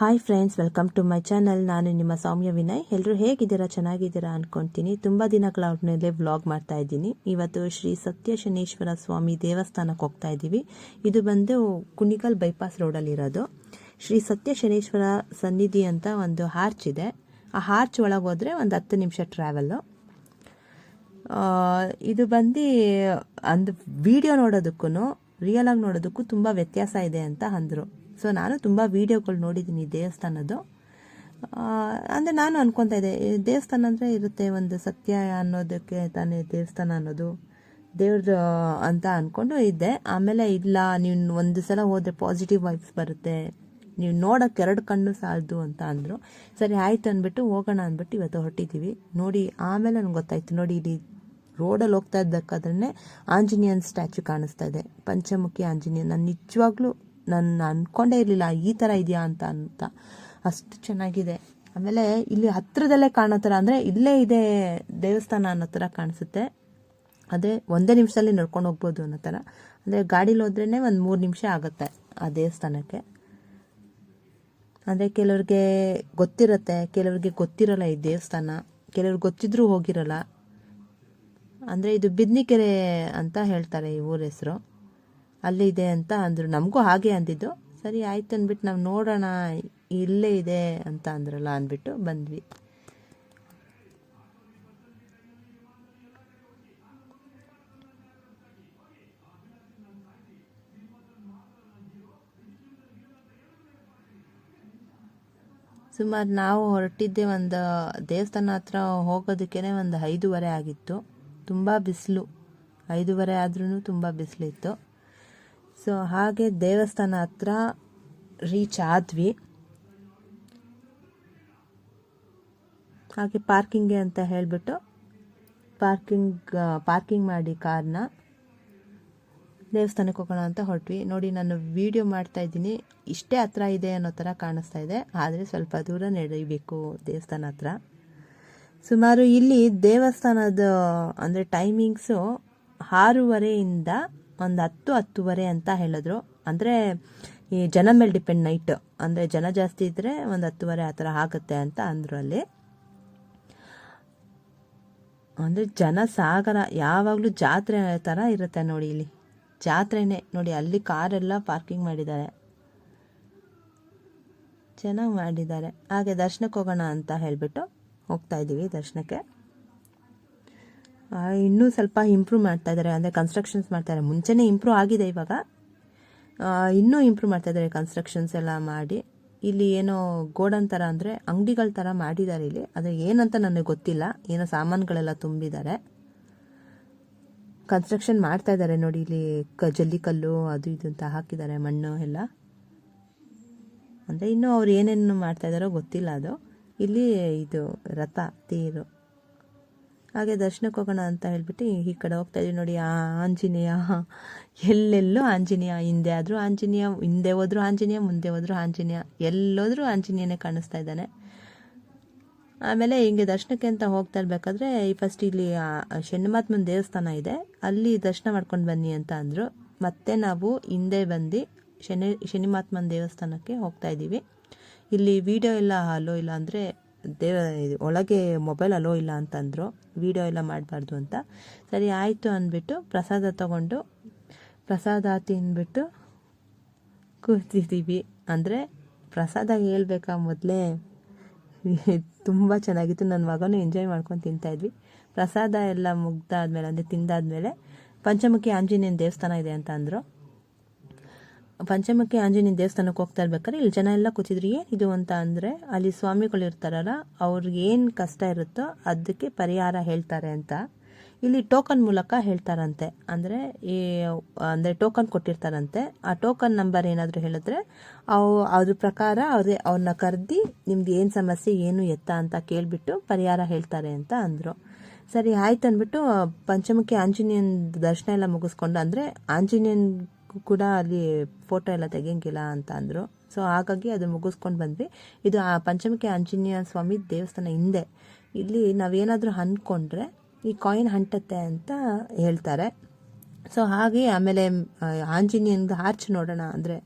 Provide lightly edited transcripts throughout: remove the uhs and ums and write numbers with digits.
Hi friends, welcome to my channel. ನಾನು ನಿಮ್ಮ ಸೌಮ್ಯ ವಿನಯ್. ಎಲ್ಲರೂ ಹೇಗಿದ್ದೀರಾ? ಚೆನ್ನಾಗಿದ್ದೀರಾ ಅನ್ಕೊತೀನಿ. ತುಂಬ ದಿನಗಳ ಮೇಲೆ ವ್ಲಾಗ್ ಮಾಡ್ತಾ ಇದ್ದೀನಿ. ಇವತ್ತು ಶ್ರೀ ಸತ್ಯ ಶನೇಶ್ವರ ಸ್ವಾಮಿ ದೇವಸ್ಥಾನಕ್ಕೆ ಹೋಗ್ತಾ ಇದ್ದೀವಿ. ಇದು ಬಂದು ಕುಣಿಗಲ್ ಬೈಪಾಸ್ ರೋಡಲ್ಲಿ ಇರೋದು. ಶ್ರೀ ಸತ್ಯ ಶನೇಶ್ವರ ಸನ್ನಿಧಿ ಅಂತ ಒಂದು ಹಾರ್ಚ್ ಇದೆ. ಆ ಹಾರ್ಚ್ ಒಳಗೆ ಹೋದರೆ ಒಂದು 10 ನಿಮಿಷ ಟ್ರಾವೆಲ್ಲು. ಇದು ಬಂದು ಒಂದು ವಿಡಿಯೋ ನೋಡೋದಕ್ಕೂ ರಿಯಲ್ ಆಗಿ ನೋಡೋದಕ್ಕೂ ತುಂಬ ವ್ಯತ್ಯಾಸ ಇದೆ ಅಂತ ಅಂದರು. ಸೊ ನಾನು ತುಂಬ ವೀಡಿಯೋಗಳು ನೋಡಿದ್ದೀನಿ ದೇವಸ್ಥಾನದ್ದು. ಅಂದರೆ ನಾನು ಅನ್ಕೊತಾ ಇದ್ದೆ, ದೇವಸ್ಥಾನ ಅಂದರೆ ಇರುತ್ತೆ, ಒಂದು ಸತ್ಯ ಅನ್ನೋದಕ್ಕೆ ತಾನೇ ದೇವಸ್ಥಾನ ಅನ್ನೋದು, ದೇವ್ರ ಅಂತ ಅಂದ್ಕೊಂಡು ಇದ್ದೆ. ಆಮೇಲೆ ಇಲ್ಲ, ನೀವು ಒಂದು ಸಲ ಹೋದರೆ ಪಾಸಿಟಿವ್ ವೈಬ್ಸ್ ಬರುತ್ತೆ, ನೀವು ನೋಡೋಕ್ಕೆ 2 ಕಣ್ಣು ಸಾಲದು ಅಂತ ಅಂದರು. ಸರಿ ಆಯಿತು ಅಂದ್ಬಿಟ್ಟು ಹೋಗೋಣ ಅಂದ್ಬಿಟ್ಟು ಇವತ್ತು ಹೊರಟಿದ್ದೀವಿ. ನೋಡಿ ಆಮೇಲೆ ನನಗೆ ಗೊತ್ತಾಯ್ತು, ನೋಡಿ ಇಲ್ಲಿ ರೋಡಲ್ಲಿ ಹೋಗ್ತಾ ಇದ್ದಕ್ಕಾದ್ರೆ ಆಂಜನೇಯನ ಸ್ಟ್ಯಾಚು ಕಾಣಿಸ್ತಾ ಇದೆ, ಪಂಚಮುಖಿ ಆಂಜನೇಯ. ನಾನು ನಿಜವಾಗ್ಲೂ ನಾನು ಅಂದ್ಕೊಂಡೇ ಇರಲಿಲ್ಲ ಈ ಥರ ಇದೆಯಾ ಅಂತ ಅಷ್ಟು ಚೆನ್ನಾಗಿದೆ. ಆಮೇಲೆ ಇಲ್ಲಿ ಹತ್ತಿರದಲ್ಲೇ ಕಾಣೋ ಥರ, ಅಂದರೆ ಇಲ್ಲೇ ಇದೆ ದೇವಸ್ಥಾನ ಅನ್ನೋ ಥರ ಕಾಣಿಸುತ್ತೆ. ಅದೇ 1 ನಿಮಿಷದಲ್ಲಿ ನಡ್ಕೊಂಡು ಹೋಗ್ಬೋದು ಅನ್ನೋ ಥರ. ಅಂದರೆ ಗಾಡೀಲಿ ಹೋದ್ರೇ ಒಂದು 3 ನಿಮಿಷ ಆಗುತ್ತೆ ಆ ದೇವಸ್ಥಾನಕ್ಕೆ. ಅಂದರೆ ಕೆಲವ್ರಿಗೆ ಗೊತ್ತಿರುತ್ತೆ, ಕೆಲವ್ರಿಗೆ ಗೊತ್ತಿರೋಲ್ಲ ಈ ದೇವಸ್ಥಾನ, ಕೆಲವ್ರಿಗೆ ಗೊತ್ತಿದ್ರೂ ಹೋಗಿರಲ್ಲ. ಅಂದರೆ ಇದು ಬಿದ್ನಿಕೆರೆ ಅಂತ ಹೇಳ್ತಾರೆ ಈ ಊರ ಹೆಸರು, ಅಲ್ಲಿ ಇದೆ ಅಂತ ಅಂದರು. ನಮಗೂ ಹಾಗೆ ಅಂದಿದ್ದು. ಸರಿ ಆಯ್ತು ಅಂದ್ಬಿಟ್ಟು ನಾವು ನೋಡೋಣ ಇಲ್ಲೇ ಇದೆ ಅಂತ ಅಂದ್ರಲ್ಲ ಅಂದ್ಬಿಟ್ಟು ಬಂದ್ವಿ. ಸುಮಾರು ನಾವು ಹೊರಟಿದ್ದೆ ಒಂದು ದೇವಸ್ಥಾನ ಹತ್ರ ಹೋಗೋದಕ್ಕೇ ಒಂದು 5:30 ಆಗಿತ್ತು. ತುಂಬ ಬಿಸಿಲು, 5:30 ಆದ್ರೂ ತುಂಬ ಬಿಸಿಲಿತ್ತು. ಸೊ ಹಾಗೆ ದೇವಸ್ಥಾನ ಹತ್ರ ರೀಚ್ ಆದ್ವಿ. ಹಾಗೆ ಪಾರ್ಕಿಂಗ್ಗೆ ಅಂತ ಹೇಳಿಬಿಟ್ಟು ಪಾರ್ಕಿಂಗ್ ಮಾಡಿ ಕಾರ್ನ ದೇವಸ್ಥಾನಕ್ಕೆ ಹೋಗೋಣ ಅಂತ ಹೊರಟ್ವಿ. ನೋಡಿ, ನಾನು ವಿಡಿಯೋ ಮಾಡ್ತಾ ಇದ್ದೀನಿ, ಇಷ್ಟೇ ಹತ್ರ ಇದೆ ಅನ್ನೋ ಥರ ಕಾಣಿಸ್ತಾ ಇದೆ, ಆದರೆ ಸ್ವಲ್ಪ ದೂರ ನಡೆಯಬೇಕು ದೇವಸ್ಥಾನ ಹತ್ರ. ಸುಮಾರು ಇಲ್ಲಿ ದೇವಸ್ಥಾನದ ಅಂದರೆ ಟೈಮಿಂಗ್ಸು 6:30ಇಂದ ಒಂದು 10-10:30 ಅಂತ ಹೇಳಿದ್ರು. ಅಂದರೆ ಈ ಜನ ಮೇಲೆ ಡಿಪೆಂಡ್, ನೈಟ್ ಅಂದರೆ ಜನ ಜಾಸ್ತಿ ಇದ್ದರೆ ಒಂದು 10:30 ಆ ಥರ ಆಗುತ್ತೆ ಅಂತ ಅಂದರು ಅಲ್ಲಿ. ಅಂದರೆ ಜನ ಸಾಗರ, ಯಾವಾಗಲೂ ಜಾತ್ರೆ ಥರ ಇರುತ್ತೆ ನೋಡಿ, ಇಲ್ಲಿ ಜಾತ್ರೆನೇ ನೋಡಿ. ಅಲ್ಲಿ ಕಾರೆಲ್ಲ ಪಾರ್ಕಿಂಗ್ ಮಾಡಿದ್ದಾರೆ, ಚೆನ್ನಾಗಿ ಮಾಡಿದ್ದಾರೆ. ಹಾಗೆ ದರ್ಶನಕ್ಕೆ ಹೋಗೋಣ ಅಂತ ಹೇಳಿಬಿಟ್ಟು ಹೋಗ್ತಾ ಇದ್ದೀವಿ ದರ್ಶನಕ್ಕೆ. ಇನ್ನೂ ಸ್ವಲ್ಪ ಇಂಪ್ರೂವ್ ಮಾಡ್ತಾ ಇದ್ದಾರೆ, ಅಂದರೆ ಕನ್ಸ್ಟ್ರಕ್ಷನ್ಸ್ ಮಾಡ್ತಾರೆ. ಮುಂಚೆನೇ ಇಂಪ್ರೂವ್ ಆಗಿದೆ, ಇವಾಗ ಇನ್ನೂ ಇಂಪ್ರೂವ್ ಮಾಡ್ತಾ ಇದ್ದಾರೆ, ಕನ್ಸ್ಟ್ರಕ್ಷನ್ಸ್ ಎಲ್ಲ ಮಾಡಿ. ಇಲ್ಲಿ ಏನೋ ಗೋಡನ್ ಥರ, ಅಂದರೆ ಅಂಗಡಿಗಳ ಥರ ಮಾಡಿದ್ದಾರೆ ಇಲ್ಲಿ. ಅದು ಏನಂತ ನನಗೆ ಗೊತ್ತಿಲ್ಲ, ಏನೋ ಸಾಮಾನುಗಳೆಲ್ಲ ತುಂಬಿದ್ದಾರೆ, ಕನ್ಸ್ಟ್ರಕ್ಷನ್ ಮಾಡ್ತಾ ಇದ್ದಾರೆ ನೋಡಿ. ಇಲ್ಲಿ ಜಲ್ಲಿಕಲ್ಲು ಅದು ಇದು ಅಂತ ಹಾಕಿದ್ದಾರೆ, ಮಣ್ಣು ಎಲ್ಲ. ಅಂದರೆ ಇನ್ನೂ ಅವ್ರು ಏನೇನು ಮಾಡ್ತಾ ಇದ್ದಾರೋ ಗೊತ್ತಿಲ್ಲ ಅದು. ಇಲ್ಲಿ ಇದು ರಥ, ತೇರು. ಹಾಗೆ ದರ್ಶನಕ್ಕೆ ಹೋಗೋಣ ಅಂತ ಹೇಳ್ಬಿಟ್ಟು ಈ ಕಡೆ ಹೋಗ್ತಾ ಇದೀವಿ. ನೋಡಿ, ಆಂಜನೇಯ, ಎಲ್ಲೆಲ್ಲೂ ಆಂಜನೇಯ. ಹಿಂದೆ ಆದರೂ ಆಂಜನೇಯ, ಹಿಂದೆ ಹೋದ್ರು ಆಂಜನೇಯ, ಮುಂದೆ ಹೋದ್ರು ಆಂಜನೇಯ, ಎಲ್ಲೋದ್ರೂ ಆಂಜನೇಯನೇ ಕಾಣಿಸ್ತಾ ಇದ್ದಾನೆ. ಆಮೇಲೆ ಹಿಂಗೆ ದರ್ಶನಕ್ಕೆ ಅಂತ ಹೋಗ್ತಾ ಇರಬೇಕಾದ್ರೆ ಫಸ್ಟ್ ಇಲ್ಲಿ ಶನಿಮಾತ್ಮನ ದೇವಸ್ಥಾನ ಇದೆ, ಅಲ್ಲಿ ದರ್ಶನ ಮಾಡ್ಕೊಂಡು ಬನ್ನಿ ಅಂತ ಅಂದರು. ಮತ್ತೆ ನಾವು ಹಿಂದೆ ಬಂದು ಶನಿಮಾತ್ಮನ ದೇವಸ್ಥಾನಕ್ಕೆ ಹೋಗ್ತಾ ಇದ್ದೀವಿ. ಇಲ್ಲಿ ವಿಡಿಯೋ ಎಲ್ಲ ಅಲೋ ಇಲ್ಲ, ಅಂದರೆ ಒಳಗೆ ಮೊಬೈಲ್ ಅಲೋ ಇಲ್ಲ ಅಂತಂದರು, ವಿಡಿಯೋ ಎಲ್ಲ ಮಾಡಬಾರ್ದು ಅಂತ. ಸರಿ ಆಯಿತು ಅಂದ್ಬಿಟ್ಟು ಪ್ರಸಾದ ತಗೊಂಡು ಪ್ರಸಾದ ತಿಂದ್ಬಿಟ್ಟು ಕೂತಿದ್ದೀವಿ. ಅಂದರೆ ಪ್ರಸಾದ ಹೇಳ್ಬೇಕಾ, ಮೊದಲೇ ತುಂಬ ಚೆನ್ನಾಗಿತ್ತು, ನನ್ನ ಮಗನೂ ಎಂಜಾಯ್ ಮಾಡ್ಕೊಂಡು ತಿಂತಾಯಿದ್ವಿ. ಪ್ರಸಾದ ಎಲ್ಲ ಮುಗ್ದಾದ್ಮೇಲೆ, ಅಂದರೆ ತಿಂದಾದ್ಮೇಲೆ ಪಂಚಮುಖಿ ಆಂಜನೇಯನ ದೇವಸ್ಥಾನ ಇದೆ ಅಂತ ಅಂದರು. ಪಂಚಮುಖಿ ಆಂಜನೇಯನ ದೇವಸ್ಥಾನಕ್ಕೆ ಹೋಗ್ತಾ ಇರ್ಬೇಕಾದ್ರೆ ಇಲ್ಲಿ ಜನ ಎಲ್ಲ ಕೂತಿದ್ರು. ಏನಿದು ಅಂತ ಅಂದರೆ, ಅಲ್ಲಿ ಸ್ವಾಮಿಗಳು ಇರ್ತಾರಲ್ಲ, ಅವ್ರಿಗೆ ಏನು ಕಷ್ಟ ಇರುತ್ತೋ ಅದಕ್ಕೆ ಪರಿಹಾರ ಹೇಳ್ತಾರೆ ಅಂತ. ಇಲ್ಲಿ ಟೋಕನ್ ಮೂಲಕ ಹೇಳ್ತಾರಂತೆ. ಅಂದರೆ ಟೋಕನ್ ಕೊಟ್ಟಿರ್ತಾರಂತೆ. ಆ ಟೋಕನ್ ನಂಬರ್ ಏನಾದರೂ ಹೇಳಿದ್ರೆ ಅದ್ರ ಪ್ರಕಾರ ಅವ್ರನ್ನ ಕರೆದಿ ನಿಮ್ದು ಏನು ಸಮಸ್ಯೆ, ಏನು ಎತ್ತ ಅಂತ ಕೇಳಿಬಿಟ್ಟು ಪರಿಹಾರ ಹೇಳ್ತಾರೆ ಅಂತ ಅಂದರು. ಸರಿ ಆಯ್ತು ಅಂದ್ಬಿಟ್ಟು ಪಂಚಮುಖಿ ಆಂಜನೇಯನ ದರ್ಶನ ಎಲ್ಲ ಮುಗಿಸ್ಕೊಂಡು, ಅಂದರೆ ಆಂಜನೇಯನ ಕೂಡ ಅಲ್ಲಿ ಫೋಟೋ ಎಲ್ಲ ತೆಗಿಯಂಗಿಲ್ಲ ಅಂತ ಅಂದರು. ಸೊ ಹಾಗಾಗಿ ಅದು ಮುಗಿಸ್ಕೊಂಡು ಬಂದ್ವಿ. ಇದು ಆ ಪಂಚಮುಖಿ ಆಂಜನೇಯ ಸ್ವಾಮಿ ದೇವಸ್ಥಾನ ಹಿಂದೆ. ಇಲ್ಲಿ ನಾವೇನಾದರೂ ಅಂದ್ಕೊಂಡ್ರೆ ಈ ಕಾಯಿನ್ ಅಂಟತ್ತೆ ಅಂತ ಹೇಳ್ತಾರೆ. ಸೊ ಹಾಗೆ ಆಮೇಲೆ ಆಂಜನೇಯಂದು ಆರ್ಚ್ ನೋಡೋಣ, ಅಂದರೆ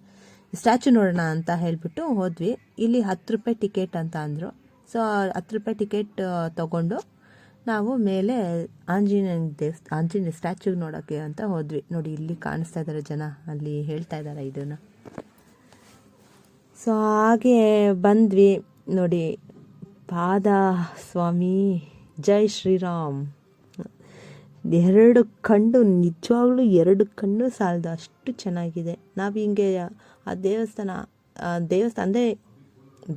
ಸ್ಟ್ಯಾಚು ನೋಡೋಣ ಅಂತ ಹೇಳಿಬಿಟ್ಟು ಹೋದ್ವಿ. ಇಲ್ಲಿ 10 ರೂಪಾಯಿ ಟಿಕೆಟ್ ಅಂತ ಅಂದರು. ಸೊ 10 ರೂಪಾಯಿ ಟಿಕೆಟ್ ತೊಗೊಂಡು ನಾವು ಮೇಲೆ ಆಂಜನೇಯ ಸ್ಟ್ಯಾಚು ನೋಡೋಕ್ಕೆ ಅಂತ ಹೋದ್ವಿ. ನೋಡಿ ಇಲ್ಲಿ ಕಾಣಿಸ್ತಾ ಇದ್ದಾರೆ ಜನ, ಅಲ್ಲಿ ಹೇಳ್ತಾ ಇದ್ದಾರೆ ಇದನ್ನು. ಸೊ ಹಾಗೆ ಬಂದ್ವಿ ನೋಡಿ. ಪಾದ ಸ್ವಾಮಿ ಜೈ ಶ್ರೀರಾಮ್. 2 ಕಣ್ಣು, ನಿಜವಾಗ್ಲೂ 2 ಕಣ್ಣು ಸಾಲದು, ಅಷ್ಟು ಚೆನ್ನಾಗಿದೆ. ನಾವು ಹಿಂಗೆ ಆ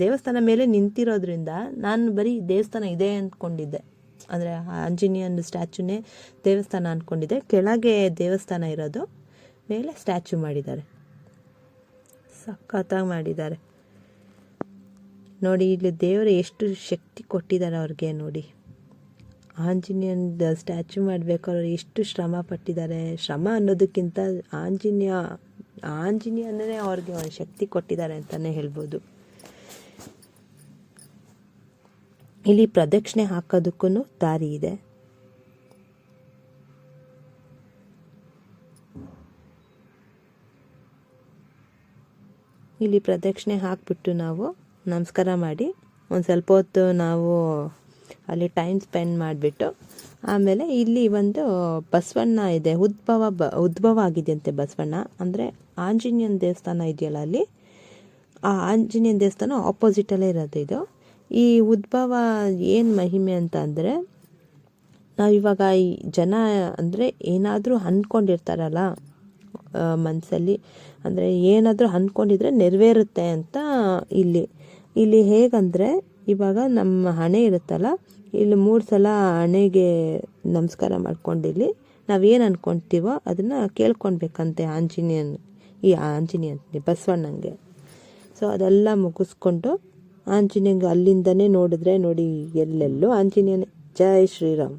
ದೇವಸ್ಥಾನ ಮೇಲೆ ನಿಂತಿರೋದ್ರಿಂದ ನಾನು ಬರೀ ದೇವಸ್ಥಾನ ಇದೆ ಅಂದ್ಕೊಂಡಿದ್ದೆ. ಅಂದರೆ ಆಂಜನೇಯನ ಸ್ಟ್ಯಾಚುನೇ ದೇವಸ್ಥಾನ ಅಂದ್ಕೊಂಡಿದ್ದೆ. ಕೆಳಗೆ ದೇವಸ್ಥಾನ ಇರೋದು, ಮೇಲೆ ಸ್ಟ್ಯಾಚು ಮಾಡಿದ್ದಾರೆ, ಸಖತ್ತಾಗಿ ಮಾಡಿದ್ದಾರೆ ನೋಡಿ. ಇಲ್ಲಿ ದೇವರು ಎಷ್ಟು ಶಕ್ತಿ ಕೊಟ್ಟಿದ್ದಾರೆ ಅವ್ರಿಗೆ ನೋಡಿ. ಆಂಜನೇಯನ ಸ್ಟ್ಯಾಚು ಮಾಡಬೇಕಾದ್ರೆ ಎಷ್ಟು ಶ್ರಮ ಪಟ್ಟಿದ್ದಾರೆ. ಶ್ರಮ ಅನ್ನೋದಕ್ಕಿಂತ ಆಂಜನೇಯನೇ ಅವ್ರಿಗೆ ಒಂದು ಶಕ್ತಿ ಕೊಟ್ಟಿದ್ದಾರೆ ಅಂತಲೇ ಹೇಳ್ಬೋದು. ಇಲ್ಲಿ ಪ್ರದಕ್ಷಿಣೆ ಹಾಕೋದಕ್ಕೂ ದಾರಿ ಇದೆ. ಇಲ್ಲಿ ಪ್ರದಕ್ಷಿಣೆ ಹಾಕಿಬಿಟ್ಟು ನಾವು ನಮಸ್ಕಾರ ಮಾಡಿ ಒಂದು ಸ್ವಲ್ಪ ಹೊತ್ತು ನಾವು ಅಲ್ಲಿ ಟೈಮ್ ಸ್ಪೆಂಡ್ ಮಾಡಿಬಿಟ್ಟು ಆಮೇಲೆ ಇಲ್ಲಿ ಒಂದು ಬಸವಣ್ಣ ಇದೆ, ಉದ್ಭವ ಆಗಿದೆಯಂತೆ ಬಸವಣ್ಣ. ಅಂದರೆ ಆಂಜನೇಯನ ದೇವಸ್ಥಾನ ಇದೆಯಲ್ಲ, ಅಲ್ಲಿ ಆ ಆಂಜನೇಯನ ದೇವಸ್ಥಾನ ಆಪೋಸಿಟಲ್ಲೇ ಇರೋದು ಇದು. ಈ ಉದ್ಭವ ಏನು ಮಹಿಮೆ ಅಂತ ಅಂದರೆ, ನಾವಿವಾಗ ಈ ಜನ ಅಂದರೆ ಏನಾದರೂ ಅಂದ್ಕೊಂಡಿರ್ತಾರಲ್ಲ ಮನಸ್ಸಲ್ಲಿ, ಅಂದರೆ ಏನಾದರೂ ಅಂದ್ಕೊಂಡಿದ್ರೆ ನೆರವೇರುತ್ತೆ ಅಂತ. ಇಲ್ಲಿ ಹೇಗಂದರೆ, ಇವಾಗ ನಮ್ಮ ಹಣೆ ಇರುತ್ತಲ್ಲ, ಇಲ್ಲಿ 3 ಸಲ ಹಣೆಗೆ ನಮಸ್ಕಾರ ಮಾಡ್ಕೊಂಡಿಲ್ಲಿ ನಾವೇನು ಅಂದ್ಕೊಳ್ತೀವೋ ಅದನ್ನು ಕೇಳ್ಕೊಳ್ಬೇಕಂತೆ ಆಂಜನೇಯನ್ ಬಸವಣ್ಣಂಗೆ. ಸೊ ಅದೆಲ್ಲ ಮುಗಿಸ್ಕೊಂಡು ಆಂಜನೇಯಂಗೆ ಅಲ್ಲಿಂದನೇ ನೋಡಿದ್ರೆ ನೋಡಿ, ಎಲ್ಲೆಲ್ಲೂ ಆಂಜನೇಯನೇ. ಜೈ ಶ್ರೀರಾಮ್.